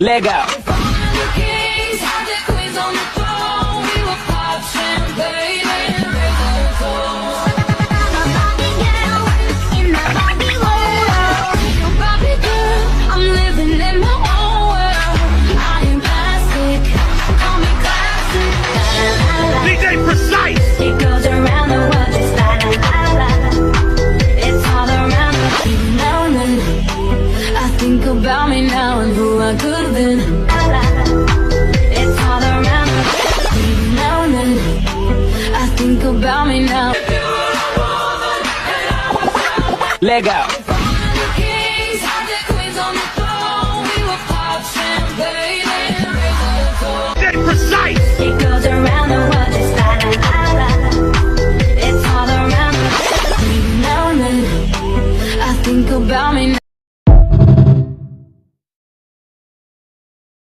Let go. Kings had their queens on the throne. We will pop champagne and raise our toast. Barbie girl in my Barbie world. Barbie girl, I'm living in my own world. I am plastic, call me classic. DJ Precise. It goes around the world just la la la la. It's all around me now and then. I think about me now and who I could have been. La la. It's all around me now and then. I think about me now. Let go. Kings had their queens on the throne. We will pop champagne and raise our toast. DJ Precise. It goes around the world just la la la la. It's all around me now and then. I think about me now.